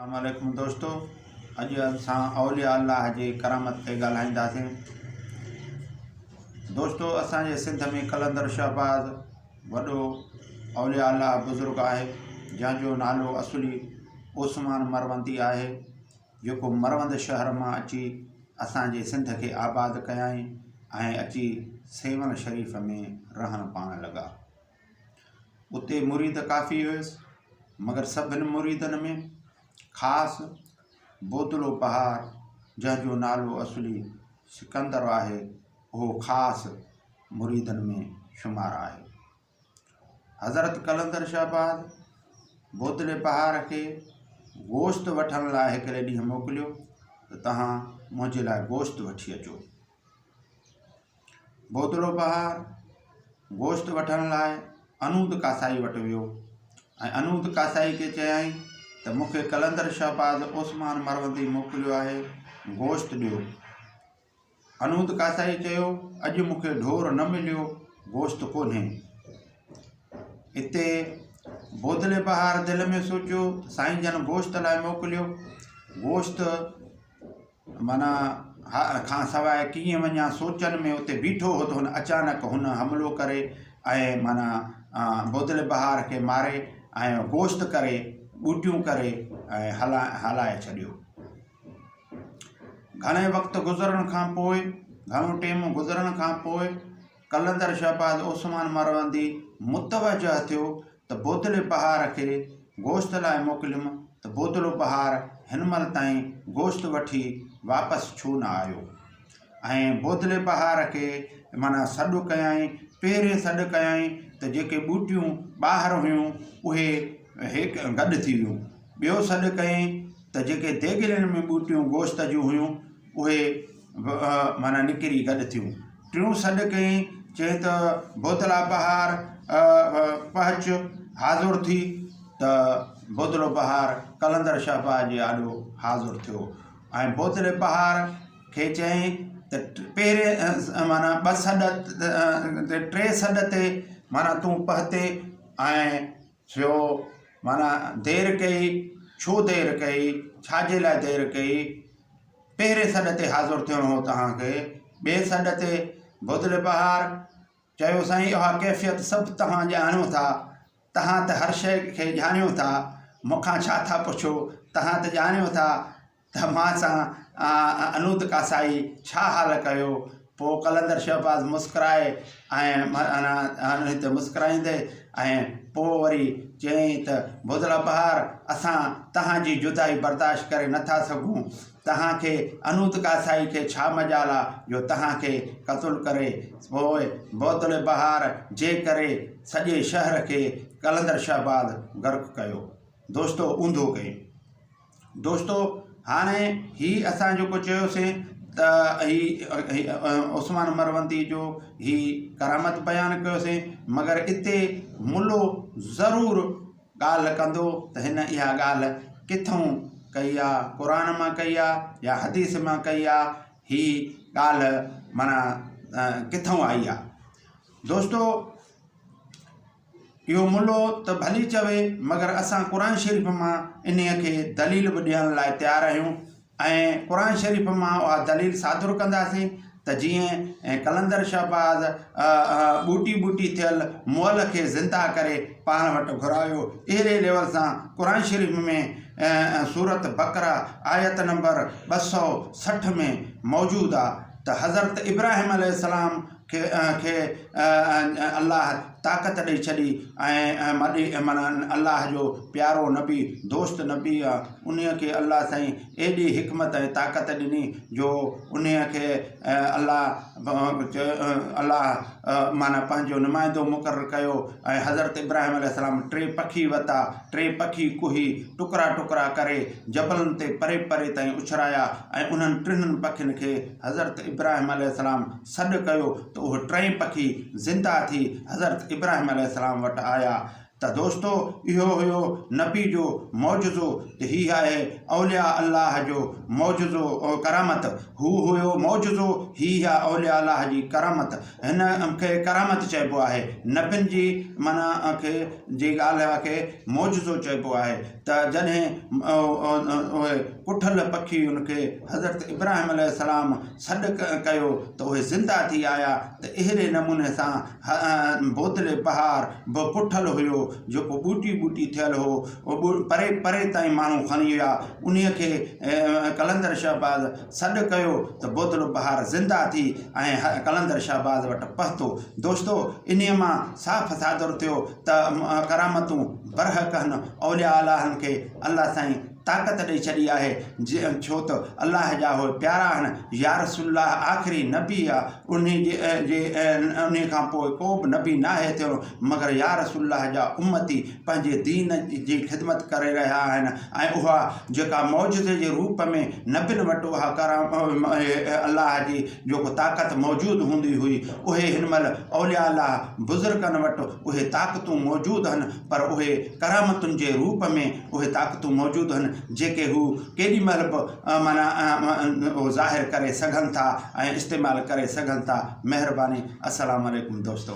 अस्सलामुअलैकुम दोस्तों, अॼु असां औलिया अल्लाह जे क़रामत ते ॻाल्हाईंदासीं। दोस्तों, असांजे सिंध में क़लंदर शहबाज वॾो औलिया अल्लाह बुज़ुर्ग आहे, जंहिंजो नालो असुली उस्मान मरोंदी आहे, जेको मरोंद शहर मां अची असांजे सिंध खे आबाद कयाईं ऐं अची सेवन शरीफ़ में रहण पाण लॻा। उते मुरीद काफ़ी हुयसि, मगर सभिनी मुरीदनि में ख़ासि बोतलो पहाड़, जंहिंजो नालो असुली सिकंदर आहे, उहो ख़ासि मुरीदनि में शुमार आहे। हज़रत क़लंदर शहबाज बोतले पहाड़ खे गोश्त वठण लाइ हिकिड़े ॾींहुं मोकिलियो त तव्हां मुंहिंजे लाइ गोश्त वठी अचो। बोतलो पहाड़ गोश्त वठण लाइ अनूद कासाई वटि वियो ऐं अनूद कासाई खे चयाईं त मूंखे क़लंदर शहबाज उस्मान मरोंदी मोकिलियो आहे, गोश्त ॾियो। अनूद कासाई चयो, अॼु मूंखे ढोर न मिलियो, गोश्त कोन्हे। हिते बोतले पहाड़ दिलि में सोचियो, साईं जन गोश्त लाइ मोकिलियो, गोश्त माना खां सवाइ कीअं वञा सोचनि में उते बीठो हो त हुन अचानक हुन हमिलो करे ऐं माना बोतले पहाड़ खे मारे ऐं गोश्त करे ॿूटियूं करे ऐं हलाए छॾियो। घणे वक़्तु गुज़रण खां पोइ, घणो टाइम गुज़रण खां पोइ क़लंदर शहबाज उस्मान मरोंदी मुतवजह थियो त बोतले पहाड़ खे गोश्त लाइ मोकिलियुमि त बोतलो पहाड़ हिन महिल ताईं गोश्त वठी वापसि छो न आयो। ऐं बोतले पहाड़ खे माना सॾु कयाईं, पहिरें सॾु कयाईं त जेके ॿूटियूं ॿाहिरि हुयूं उहे गॾु थी वियूं। ॿियो सॾु कयईं त जेके देगिलनि में ॿूटियूं गोश्त जूं हुयूं उहे माना निकिरी गॾु थियूं। टियों सॾु कयईं, चई त बोतला पहाड़ पहुच हाज़ुर थी त बोतलो पहाड़ क़लंदर शहबाज जे आॾो हाज़ुर थियो ऐं बोतले पहाड़ खे चयईं त पहिरें माना ॿ सॾ टे सॾ ते माना तूं पहुते ऐं छो माना देरि कई, छो देरि कई, छाजे लाइ देरि कई। पहिरें सॾ ते हाज़ुर थियणो हो तव्हांखे। ॿिए सॾ ते बोतले पहाड़ चयो, साईं इहा कैफ़ियत सभु तव्हां ॼाणियो था, तव्हां त हर शइ खे ॼाणियो था, मूंखां छा था पुछो, तव्हां त ॼाणियो था त मां सां अनूद कासाई छा हाल कयो। पोइ क़लंदर शहबाज मुस्कुराए ऐं हिते मुस्कुराईंदे ऐं पोइ वरी चयईं त बोतला पहाड़, असां तव्हांजी जुदाई बर्दाश्त करे नथा सघूं, तव्हांखे अनूद कासाई खे छा मजाल आहे जो तव्हांखे क़तलु करे। पोइ बोतले पहाड़ जे करे सॼे शहर खे क़लंदर शहबाज गर्क कयो। दोस्तो ऊंधो कई। दोस्तो हाणे ही असां जेको चयोसीं त ही उस्मान मरोंदी जो ही क़रामत बयानु कयोसीं, मगर इते मुल्लो ज़रूरु ॻाल्हि कंदो त हिन इहा ॻाल्हि किथां कई आहे, क़ुरान मां कई आहे या हदीस मां कई आहे, ही ॻाल्हि माना किथां आई आहे। दोस्तो, इहो मुल्लो त भली चवे, मगर असां क़ुरान शरीफ़ मां इन खे दलील बि ॾियण लाइ तयारु आहियूं ऐं क़ुरान शरीफ़ मां उहा दलील सादुर कंदासीं त जीअं क़लंदर शहबाज ॿूटी ॿूटी थियल मुअल खे ज़िंदा करे पाण वटि घुरायो, अहिड़े लेवल सां क़ुरान शरीफ़ में सूरत बकरा आयत नंबर 260 में मौजूदु आहे त हज़रत इब्राहिम अलैहिस्सलाम खे अल्लाह ताक़त ॾेई छॾी ऐं माना अल्लाह जो प्यारो नबी दोस्त नबी आहे, उन खे अल्लाह साईं एॾी हिकमत ऐं ताक़त ॾिनी जो उन खे अल्लाह माना पंहिंजो नुमाइंदो मुक़ररु कयो ऐं हज़रत इब्राहिम अलैहिस्सलाम 3 पखी वरिता, 3 पखी कुही टुकड़ा टुकड़ा करे जबलनि ते परे परे ताईं उछराया ऐं उन्हनि 3 पखियुनि खे हज़रत इब्राहिम अलैहिस्सलाम सॾु कयो त उहे 3 पखी ज़िंदा थी हज़रत इब्राहिम अलैहिस्सलाम वटि आया। त त दोस्तो इहो हुयो नबी जो मौजज़ो त हीअ आहे औलिया अल्लाह जो मौजज़ो करामत हू हुयो मौजज़ो हीअ आहे औलिया अल्लाह जी करामत हिन खे करामत चइबो आहे नबियुनि जी माना खे जी ॻाल्हि खे मौजज़ो चइबो आहे त जॾहिं उहे कुठल पखी उनखे हज़रत इब्राहिम अलैहिस्सलाम सॾु कयो त उहे ज़िंदा थी आया त अहिड़े नमूने सां बोतले पहाड़ बि कुठल हुयो जेको ॿूटी ॿूटी थियल हो उहो परे परे ताईं माण्हू खणी विया उन खे क़लंदर शहबाज़ सॾु कयो त बोतलो पहाड़ ज़िंदा थी ऐं क़लंदर शहबाज़ वटि पहुतो दोस्तो इन मां साफ़ सादर थियो त करामतूं बरहक़ आहिनि औलिया अल्लाहनि खे अल्लाह साईं ताक़त ॾेई छॾी आहे छो त अल्लाह जा उहे प्यारा आहिनि या रसूलुल्लाह आख़िरी नबी आहे उन खां पोइ को बि नबी नाहे थियो मगर या रसूलुल्लाह जा उम्मती पंहिंजे दीन जी ख़िदमत करे रहिया आहिनि ऐं उहा जेका मौजज़े जे रूप में नबियुनि वटि उहा अल्लाह जी जेको ताक़त मौजूदु हूंदी हुई उहे हिन महिल औलिया अल्लाह बुज़ुर्गनि वटि उहे ताक़तूं मौजूदु आहिनि पर उहे करामतुनि जे रूप में उहे ताक़तूं मौजूदु आहिनि जेके हू केॾी महिल बि माना ज़ाहिर करे सघनि था ऐं इस्तेमालु करे सघनि था महिरबानी अस्सलामु अलैकुम दोस्तो।